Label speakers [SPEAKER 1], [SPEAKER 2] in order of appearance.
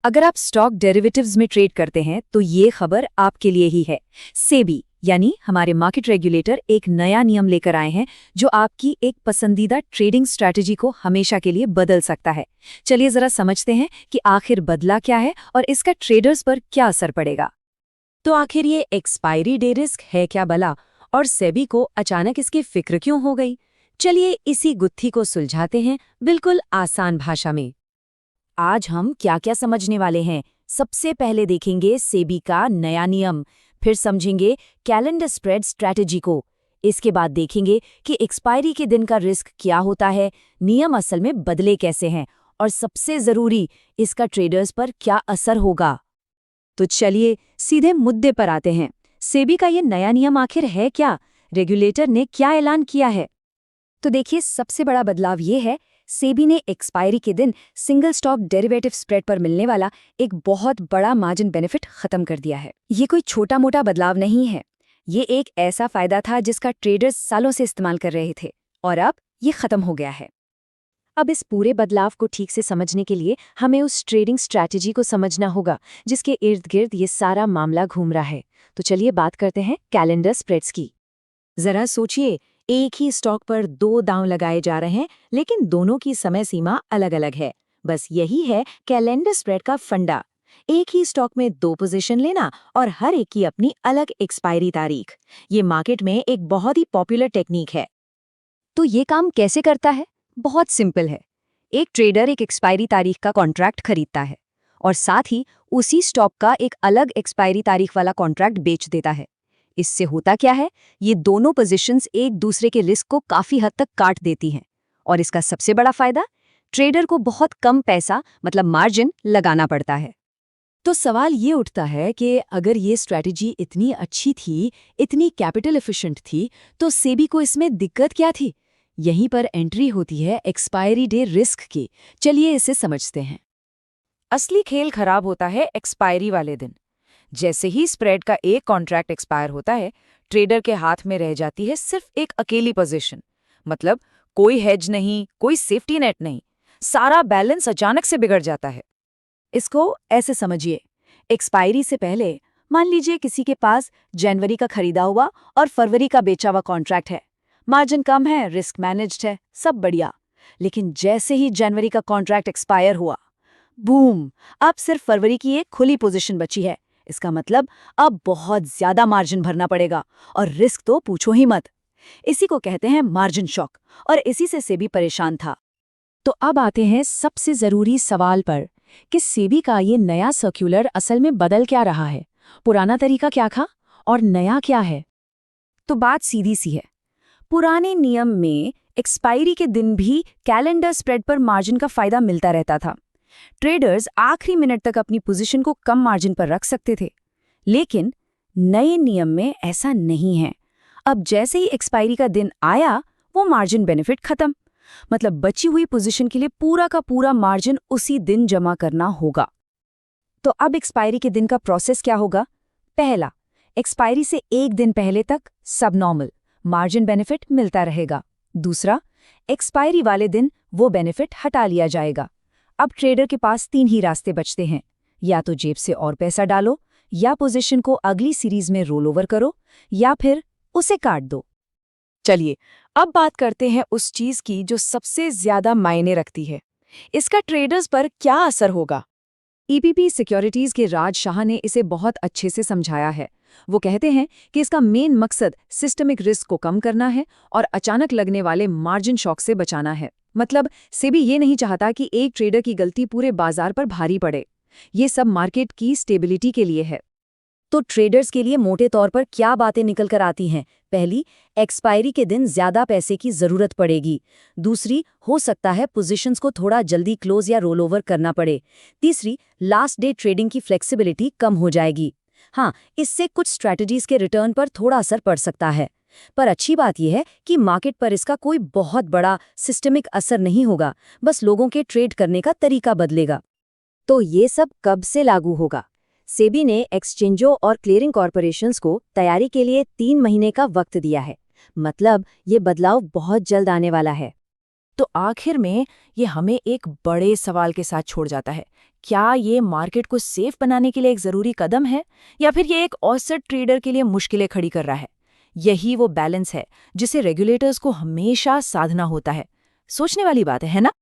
[SPEAKER 1] अगर आप stock derivatives में ट्रेड करते हैं तो ये खबर आपके लिए ही है। सेबी यानी हमारे मार्केट रेगुलेटर एक नया नियम लेकर आए हैं जो आपकी एक पसंदीदा ट्रेडिंग स्ट्रैटेजी को हमेशा के लिए बदल सकता है। चलिए जरा समझते हैं कि आखिर बदला क्या है और इसका ट्रेडर्स पर क्या असर पड़ेगा।
[SPEAKER 2] तो आखिर ये एक्सपायरी डे रिस्क है क्या भला, और सेबी को अचानक इसकी फिक्र क्यों हो गई? चलिए इसी गुत्थी को सुलझाते हैं बिल्कुल आसान भाषा में।
[SPEAKER 1] आज हम क्या क्या समझने वाले हैं। सबसे पहले देखेंगे सेबी का नया नियम, फिर समझेंगे कैलेंडर स्प्रेड स्ट्रैटेजी को। इसके बाद देखेंगे कि एक्सपायरी के दिन का रिस्क क्या होता है, नियम असल में बदले कैसे हैं, और सबसे जरूरी इसका ट्रेडर्स पर क्या असर होगा।
[SPEAKER 2] तो चलिए सीधे मुद्दे पर आते हैं। सेबी का ये नया नियम आखिर है क्या? रेगुलेटर ने क्या ऐलान किया है?
[SPEAKER 1] तो देखिए, सबसे बड़ा बदलाव ये है, सेबी ने एक्सपायरी के दिन सिंगल स्टॉक डेरिवेटिव स्प्रेड पर मिलने वाला एक बहुत बड़ा मार्जिन बेनिफिट खत्म कर दिया है। ये कोई छोटा मोटा बदलाव नहीं है, ये एक ऐसा फायदा था जिसका ट्रेडर्स सालों से इस्तेमाल कर रहे थे, और अब ये खत्म हो गया है।
[SPEAKER 2] अब इस पूरे बदलाव को ठीक से समझने के लिए हमें उस ट्रेडिंग स्ट्रैटेजी को समझना होगा जिसके इर्द गिर्द ये सारा मामला घूम रहा है। तो चलिए बात करते हैं कैलेंडर स्प्रेड्स की। जरा सोचिए, एक ही स्टॉक पर दो दांव लगाए जा रहे हैं, लेकिन दोनों की समय सीमा अलग अलग है। बस यही है कैलेंडर स्प्रेड का फंडा। एक ही स्टॉक में दो पोजीशन लेना और हर एक की अपनी अलग एक्सपायरी तारीख। ये मार्केट में एक बहुत ही पॉपुलर टेक्निक है। तो ये काम कैसे करता है? बहुत सिंपल है। एक ट्रेडर एक एक्सपायरी तारीख का कॉन्ट्रैक्ट खरीदता है और साथ ही उसी स्टॉक का एक अलग एक्सपायरी तारीख वाला कॉन्ट्रैक्ट बेच देता है। इससे होता क्या है, ये दोनों पोजीशंस एक दूसरे के रिस्क को काफी हद तक काट देती हैं। और इसका सबसे बड़ा फायदा, ट्रेडर को बहुत कम पैसा मतलब मार्जिन लगाना पड़ता है। तो सवाल ये उठता है कि अगर ये स्ट्रैटेजी इतनी अच्छी थी, इतनी कैपिटल एफिशिएंट थी, तो सेबी को इसमें दिक्कत क्या थी? यहीं पर एंट्री होती है एक्सपायरी डे रिस्क की। चलिए इसे समझते हैं।
[SPEAKER 1] असली खेल खराब होता है एक्सपायरी वाले दिन। जैसे ही स्प्रेड का एक कॉन्ट्रैक्ट एक्सपायर होता है, ट्रेडर के हाथ में रह जाती है सिर्फ एक अकेली पोजीशन। मतलब कोई हेज नहीं, कोई सेफ्टी नेट नहीं, सारा बैलेंस अचानक से बिगड़ जाता है। इसको ऐसे समझिए, एक्सपायरी से पहले मान लीजिए किसी के पास जनवरी का खरीदा हुआ और फरवरी का बेचा हुआ कॉन्ट्रैक्ट है। मार्जिन कम है, रिस्क मैनेज्ड है, सब बढ़िया। लेकिन जैसे ही जनवरी का कॉन्ट्रैक्ट एक्सपायर हुआ, बूम, अब सिर्फ फरवरी की एक खुली पोजीशन बची है। इसका मतलब अब बहुत ज्यादा मार्जिन भरना पड़ेगा, और रिस्क तो पूछो ही मत। इसी को कहते हैं मार्जिन शॉक, और इसी से सेबी परेशान था।
[SPEAKER 2] तो अब आते हैं सबसे जरूरी सवाल पर कि सेबी का ये नया सर्कुलर असल में बदल क्या रहा है? पुराना तरीका क्या था और नया क्या है?
[SPEAKER 1] तो बात सीधी सी है। पुराने नियम में एक्सपायरी के दिन भी कैलेंडर स्प्रेड पर मार्जिन का फायदा मिलता रहता था। ट्रेडर्स आखिरी मिनट तक अपनी पोजीशन को कम मार्जिन पर रख सकते थे। लेकिन नए नियम में ऐसा नहीं है। अब जैसे ही एक्सपायरी का दिन आया, वो मार्जिन बेनिफिट खत्म। मतलब बची हुई पोजीशन के लिए पूरा का पूरा मार्जिन उसी दिन जमा करना होगा। तो अब एक्सपायरी के दिन का प्रोसेस क्या होगा? पहला, एक्सपायरी से एक दिन पहले तक सब नॉर्मल, मार्जिन बेनिफिट मिलता रहेगा। दूसरा, एक्सपायरी वाले दिन वो बेनिफिट हटा लिया जाएगा। अब ट्रेडर के पास तीन ही रास्ते बचते हैं, या तो जेब से और पैसा डालो, या पोजीशन को अगली सीरीज में रोल ओवर करो, या फिर उसे काट दो। चलिए अब बात करते हैं उस चीज की जो सबसे ज्यादा मायने रखती है। इसका ट्रेडर्स पर क्या असर होगा? ईपीपी सिक्योरिटीज के राज शाह ने इसे बहुत अच्छे से समझाया है। वो कहते हैं कि इसका मेन मकसद सिस्टमिक रिस्क को कम करना है और अचानक लगने वाले मार्जिन शॉक से बचाना है। मतलब सेबी ये नहीं चाहता कि एक ट्रेडर की गलती पूरे बाजार पर भारी पड़े। ये सब मार्केट की स्टेबिलिटी के लिए है। तो ट्रेडर्स के लिए मोटे तौर पर क्या बातें निकल कर आती हैं? पहली, एक्सपायरी के दिन ज्यादा पैसे की जरूरत पड़ेगी। दूसरी, हो सकता है पोजीशंस को थोड़ा जल्दी क्लोज या रोल ओवर करना पड़े। तीसरी, लास्ट डे ट्रेडिंग की फ्लेक्सिबिलिटी कम हो जाएगी। हाँ, इससे कुछ स्ट्रैटेजीज के रिटर्न पर थोड़ा असर पड़ सकता है। पर अच्छी बात यह है कि मार्केट पर इसका कोई बहुत बड़ा सिस्टमिक असर नहीं होगा, बस लोगों के ट्रेड करने का तरीका बदलेगा। तो ये सब कब से लागू होगा? सेबी ने एक्सचेंजों और क्लियरिंग कॉरपोरेशंस को तैयारी के लिए 3 महीने का वक्त दिया है। मतलब ये बदलाव बहुत जल्द आने वाला है। तो आखिर में ये हमें एक बड़े सवाल के साथ छोड़ जाता है। क्या ये मार्केट को सेफ बनाने के लिए एक ज़रूरी कदम है, या फिर ये एक औसत ट्रेडर के लिए मुश्किलें खड़ी कर रहा है? यही वो बैलेंस है जिसे रेगुलेटर्स को हमेशा साधना होता है। सोचने वाली बात है ना?